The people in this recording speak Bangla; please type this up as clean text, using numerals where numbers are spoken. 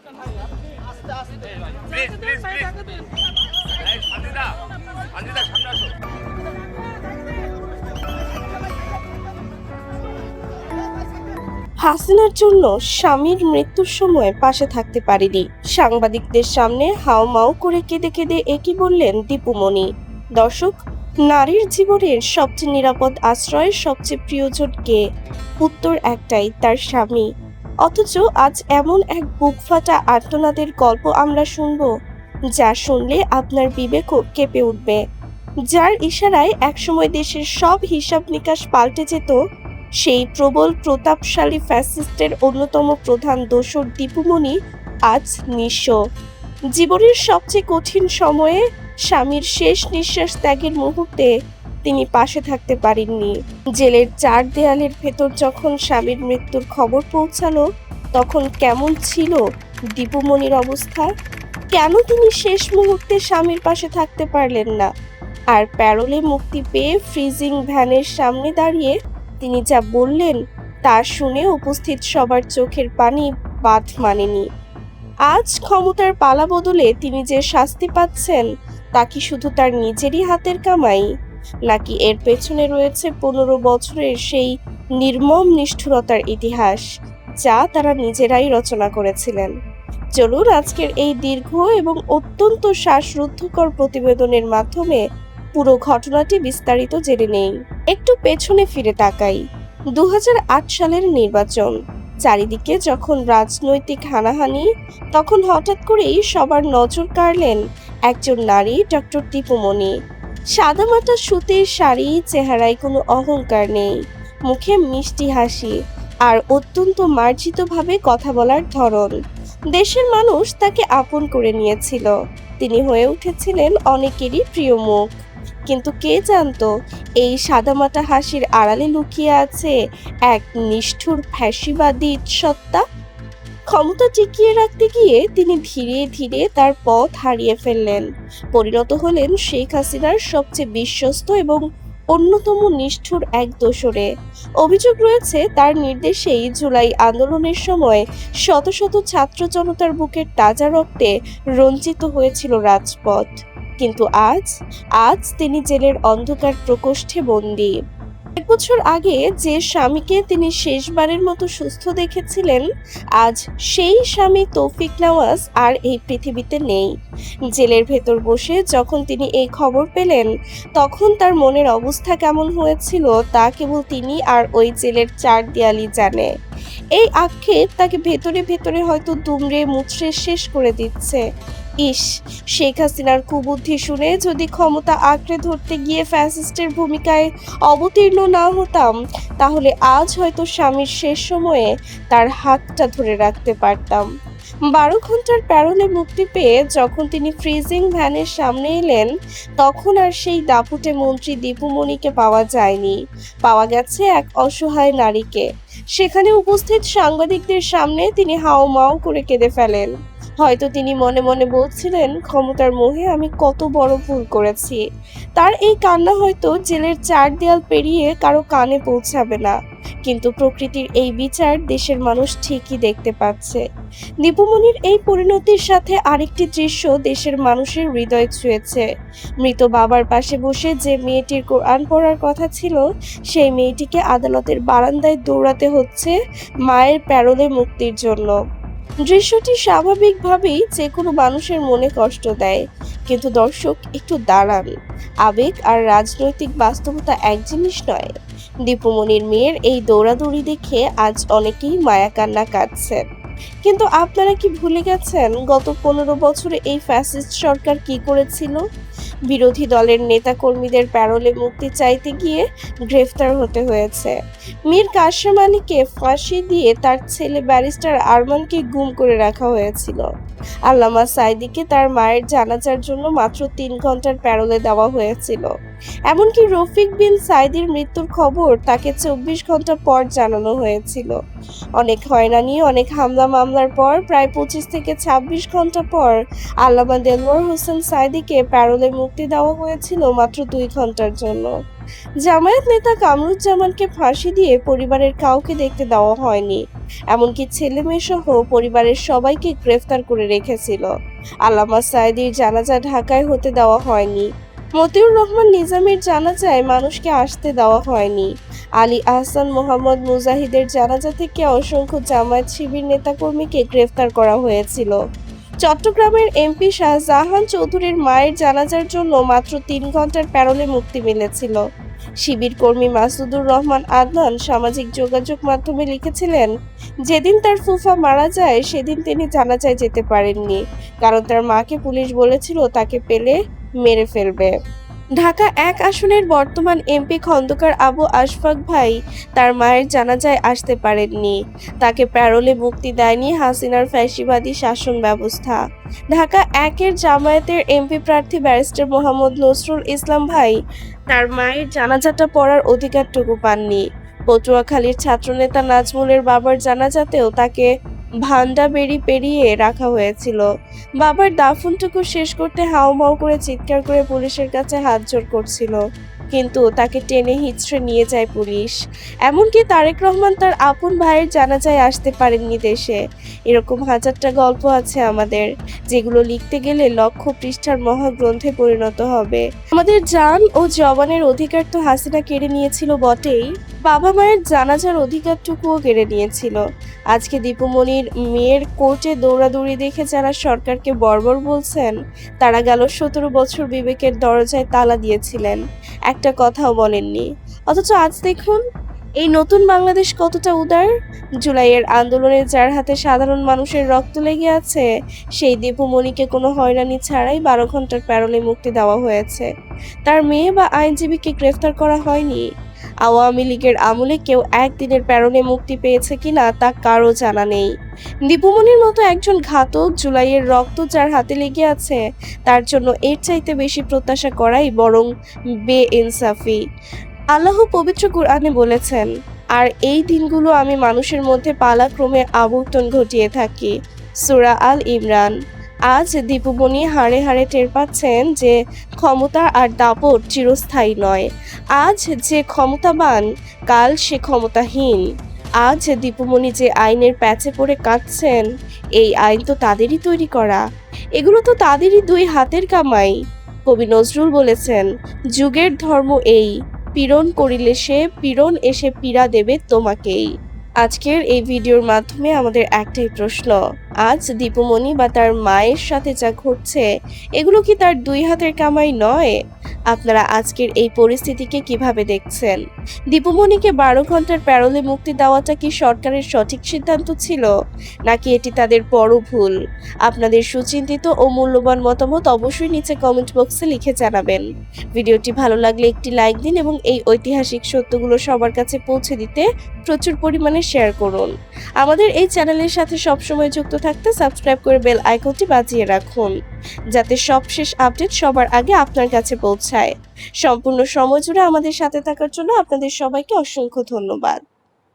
Please please please Sanjita Sanjita সামনে আসো। হাসিনার জন্য স্বামীর মৃত্যুর সময় পাশে থাকতে পারেনি। সাংবাদিকদের সামনে হাউমাউ করে কেঁদে কেঁদে একই বললেন দীপুমণি। দর্শক, নারীর জীবনের সবচেয়ে নিরাপদ আশ্রয়, সবচেয়ে প্রিয়জন কে? উত্তর একটাই, তার স্বামী। অথচ আজ এমন এক বুক ফাটা আর্তনাদের গল্প আমরা শুনবো, যা শুনলে আপনার বিবেকও কেঁপে উঠবে। যার ইশারায় একসময় দেশের সব হিসাব নিকাশ পাল্টে যেত, সেই প্রবল প্রতাপশালী ফ্যাসিস্টের অন্যতম প্রধান দোসর দীপুমণি আজ নিঃস্ব। জীবনের সবচেয়ে কঠিন সময়ে স্বামীর শেষ নিঃশ্বাস ত্যাগের মুহূর্তে তিনি পাশে থাকতে পারেননি। জেলের চার দেয়ালের ভেতর যখন স্বামীর মৃত্যুর খবর পৌঁছালো, তখন কেমন ছিল দীপুমণির অবস্থা? কেন তিনি শেষ মুহূর্তে স্বামীর পাশে থাকতে পারলেন না? আর প্যারোলে মুক্তি পেয়ে ফ্রিজিং ভ্যানের সামনে দাঁড়িয়ে তিনি যা বললেন, তা শুনে উপস্থিত সবার চোখের পানি বাঁধ মানেনি। আজ ক্ষমতার পালা বদলে তিনি যে শাস্তি পাচ্ছেন, তা কি শুধু তার নিজেরই হাতের কামাই, নাকি এর পেছনে রয়েছে 15 বছরের সেই নির্মম নিষ্ঠুরতার ইতিহাস, যা তারা নিজেরাই রচনা করেছিলেন? চলুন আজকের এই দীর্ঘ এবং অত্যন্ত শ্বাসরুদ্ধকর প্রতিবেদনের মাধ্যমে পুরো ঘটনাটি বিস্তারিত জেনে নেই। একটু পেছনে ফিরে তাকাই। 2008 সালের নির্বাচন। চারিদিকে যখন রাজনৈতিক হানাহানি, তখন হঠাৎ করেই সবার নজর কাড়লেন একজন নারী, ডক্টর দীপুমণি। সাদামাটা সুতির শাড়ি, চেহারায় কোনো অহংকার নেই, মুখে মিষ্টি হাসি, আর অত্যন্ত মার্জিতভাবে কথা বলার ধরন। দেশের মানুষ তাকে আপন করে নিয়েছিল। তিনি হয়ে উঠেছিলেন অনেকেরই প্রিয় মুখ। কিন্তু কে জানতো, এই সাদামাটা হাসির আড়ালে লুকিয়ে আছে এক নিষ্ঠুর ফ্যাসিবাদী সত্তা। ক্ষমতা টিকিয়ে রাখতে গিয়ে তিনি ধীরে ধীরে তার পথ হারিয়ে ফেললেন, পরিণত হলেন শেখ হাসিনার সবচেয়ে বিশ্বস্ত এবং অন্যতম নিষ্ঠুর এক দোসরে। অভিযোগ রয়েছে, তার নির্দেশেই জুলাই আন্দোলনের সময় শত শত ছাত্র জনতার বুকের তাজা রক্তে রঞ্জিত হয়েছিল রাজপথ। কিন্তু আজ তিনি জেলের অন্ধকার প্রকোষ্ঠে বন্দী। 1 বছর আগে যে স্বামীকে তিনি শেষবারের মতো সুস্থ দেখেছিলেন, আজ সেই স্বামী তৌফিক নওয়াজ আর এই পৃথিবীতে নেই। জেলের ভেতর বসে যখন তিনি এই খবর পেলেন, তখন তার মনের অবস্থা কেমন হয়েছিল তা কেবল তিনি আর ওই জেলের চার দেয়ালই জানে। এই আক্ষেপ তাকে ভেতরে ভেতরে হয়তো দুমড়ে মুচড়ে শেষ করে দিচ্ছে। ইস, শেখ হাসিনার কুবুদ্ধি শুনে যদি ক্ষমতা আঁকড়ে ধরতে গিয়ে ফ্যাসিস্টের ভূমিকায় অবতীর্ণ না হতাম, তাহলে আজ হয়তো স্বামীর শেষ সময়ে তার হাতটা ধরে রাখতে পারতাম। 12 ঘন্টার প্যারোলে মুক্তি পেয়ে যখন তিনি ফ্রিজিং ভ্যানের সামনে এলেন, তখন আর সেই দাপুটে মন্ত্রী দীপুমণিকে পাওয়া যায়নি। পাওয়া গেছে এক অসহায় নারীকে। সেখানে উপস্থিত সাংবাদিকদের সামনে তিনি হাউমাউ করে কেঁদে ফেলেন। হয়তো তিনি মনে মনে বলছিলেন, ক্ষমতার মোহে আমি কত বড় ভুল করেছি। তার এই কান্না হয়তো জেলের চার দেয়াল পেরিয়ে কারো কানে পৌঁছাবে না, কিন্তু প্রকৃতির এই বিচার দেশের মানুষ ঠিকই দেখতে পাচ্ছে। দীপুমণির এই পরিণতির সাথে আরেকটি দৃশ্য দেশের মানুষের হৃদয় ছুঁয়েছে। মৃত বাবার পাশে বসে যে মেয়েটির কোরআন পড়ার কথা ছিল, সেই মেয়েটিকে আদালতের বারান্দায় দৌড়াতে হচ্ছে মায়ের প্যারোলে মুক্তির জন্য। দৃশ্যটি স্বাভাবিকভাবেই যে কোনো মানুষের মনে কষ্ট দেয়। কিন্তু দর্শক, একটু দাঁড়ান। আবেগ আর রাজনৈতিক বাস্তবতা এক জিনিস নয়। দীপুমণির মেয়ের এই দৌড়াদৌড়ি দেখে আজ অনেকেই মায়া কান্না কাঁদছেন। কিন্তু আপনারা কি ভুলে গেছেন গত 15 বছরে এই ফ্যাসিস্ট সরকার কি করেছিল? বিরোধী দলের নেতাকর্মীদের প্যারোলে মুক্তি চাইতে গিয়ে গ্রেফতার হতে হয়েছে। মীর কাসেম আলীকে ফাঁসি দিয়ে তার ছেলে ব্যারিস্টার আরমানকে গুম করে রাখা হয়েছিল। আল্লামা সাঈদীকে তার মায়ের জানাজার জন্য মাত্র 3 ঘন্টার প্যারোলে দেওয়া হয়েছিল। এমনকি রফিক বিন সাঈদীর মৃত্যুর খবর তাকে 24 ঘন্টা পর জানানো হয়েছিল। অনেক হয়রানি, অনেক হামলা মামলার পর প্রায় 25 থেকে 26 ঘন্টা পর আল্লামা দেলোয়ার হোসেন সাঈদীকে প্যারোলে মুক্তি দেওয়া হয়েছিল মাত্র 2 ঘন্টার জন্য। জামায়াত নেতা কামরুজ্জামানকে ফাঁসি দিয়ে পরিবারের কাউকে দেখতে দেওয়া হয়নি, এমনকি ছেলে মেয়ে সহ পরিবারের সবাইকে গ্রেফতার করে রেখেছিল। আল্লামা সাঈদীর জানাজা ঢাকায় হতে দেওয়া হয়নি। মতিউর রহমান নিজামীর জানাজায় মানুষকে আসতে দেওয়া হয়নি। আলী আহসান মোহাম্মদ মুজাহিদের জানাজা থেকে অসংখ্য জামায়াত শিবির নেতাকর্মীকে গ্রেফতার করা হয়েছিল। চট্টগ্রামের এমপি শাহজাহান চৌধুরীর মায়ের জানাজার জন্য মাত্র 3 ঘন্টার প্যারোলে মুক্তি মিলেছিল। শিবির কর্মী মাসুদুর রহমান আদনান সামাজিক যোগাযোগ মাধ্যমে লিখেছিলেন, যেদিন তার ফুফা মারা যায় সেদিন তিনি জানাজায় যেতে পারেননি, কারণ তার মাকে পুলিশ বলেছিল তাকে পেলে মেরে ফেলবে। ঢাকা 1 আসনের বর্তমান এমপি খন্দকার আবু আশফাক ভাই তার মায়ের জানাজায় আসতে পারেননি। তাকে প্যারোলে মুক্তি দেয়নি হাসিনার ফ্যাসিবাদী শাসন ব্যবস্থা। ঢাকা 1-এর জামায়াতের এমপি প্রার্থী ব্যারিস্টার মোহাম্মদ নজরুল ইসলাম ভাই তার মায়ের জানাজাটা পড়ার অধিকারটুকু পাননি। পটুয়াখালীর ছাত্রনেতা নাজমুলের বাবার জানাজাতেও তাকে ভান্ডা বেরি পেরিয়ে রাখা হয়েছিল। বাবার দাফনটুকু শেষ করতে হাউমাউ করে চিৎকার করে পুলিশের কাছে হাত জোড় করছিল, কিন্তু তাকে টেনে হিঁচড়ে নিয়ে যায় পুলিশ। এমনকি তারেক রহমান তার আপন ভাইয়ের জানাজায় আসতে পারেননি দেশে। এরকম হাজারটা গল্প আছে আমাদের, যেগুলো লিখতে গেলে লক্ষ পৃষ্ঠার মহাগ্রন্থে পরিণত হবে। আমাদের জান ও জবানের অধিকার তো হাসিনা কেড়ে নিয়েছিল বটেই, বাবা মায়ের জানাজার অধিকারটুকুও কেড়ে নিয়েছিল। আজকে দীপুমণির মেয়ের কোর্টে দৌড়াদৌড়ি দেখে যারা সরকারকে বর্বর বলছেন, তারা গেল 17 বছর বিবেকের দরজায় তালা দিয়েছিলেন, একটা কথাও বলেননি। অথচ আজ দেখুন এই নতুন বাংলাদেশ কতটা উদার। জুলাইয়ের আন্দোলনে যার হাতে সাধারণ মানুষের রক্ত লেগে আছে, সেই দীপুমণিকে কোনো হয়রানি ছাড়াই 12 ঘন্টার প্যারোলে মুক্তি দেওয়া হয়েছে। তার মেয়ে বা আইনজীবীকে গ্রেফতার করা হয়নি। আওয়ামী লীগের আমলে কেউ একদিনের প্যারোলে মুক্তি পেয়েছে কিনা তা কারো জানা নেই। দীপুমণির মতো একজন ঘাতক, জুলাইয়ের রক্ত যার হাতে লেগে আছে, তার জন্য এর চাইতে বেশি প্রত্যাশা করাই বরং বেইনসাফি। আল্লাহ পবিত্র কুরআনে বলেছেন, আর এই দিনগুলো আমি মানুষের মধ্যে পালাক্রমে আবর্তন ঘটিয়ে থাকি। সূরা আল ইমরান। আজ দীপুমণি হাড়ে হাড়ে টের পাচ্ছেন যে ক্ষমতা আর দাপট চিরস্থায়ী নয়। আজ যে ক্ষমতাবান, কাল সে ক্ষমতাহীন। আজ দীপুমণি যে আইনের প্যাচে পড়ে কাঁদছেন, এই আইন তো তাদেরই তৈরি করা, এগুলো তো তাদেরই 2 হাতের কামাই। কবি নজরুল বলেছেন, যুগের ধর্ম এই, পীড়ন করিলে সে পীড়ন এসে পীড়া দেবে তোমাকেই। আজকের এই ভিডিওর মাধ্যমে আমাদের একটাই প্রশ্ন, আজ দীপুমণি বা তার মায়ের সাথে যা ঘটছে, এগুলো কি তার 2 হাতের কামাই নয়? আপনারা আজকের এই পরিস্থিতিকে কিভাবে দেখছেন? দীপুমণিকে 12 ঘন্টার প্যারোলে মুক্তি দেওয়াটা কি সরকারের সঠিক সিদ্ধান্ত ছিল, নাকি এটি তাদের বড় ভুল? আপনাদের সুচিন্তিত ও মূল্যবান মতামত অবশ্যই নিচে কমেন্ট বক্সে লিখে জানাবেন। ভিডিওটি ভালো লাগলে একটি লাইক দিন এবং এই ঐতিহাসিক সত্যগুলো সবার কাছে পৌঁছে দিতে প্রচুর পরিমাণে শেয়ার করুন। আমাদের এই চ্যানেলের সাথে সবসময় যুক্ত থাকতে সাবস্ক্রাইব করে বেল আইকনটি বাজিয়ে রাখুন, যাতে সবশেষ আপডেট সবার আগে আপনার কাছে পৌঁছায়। সম্পূর্ণ সময় জুড়ে আমাদের সাথে থাকার জন্য আপনাদের সবাইকে অসংখ্য ধন্যবাদ।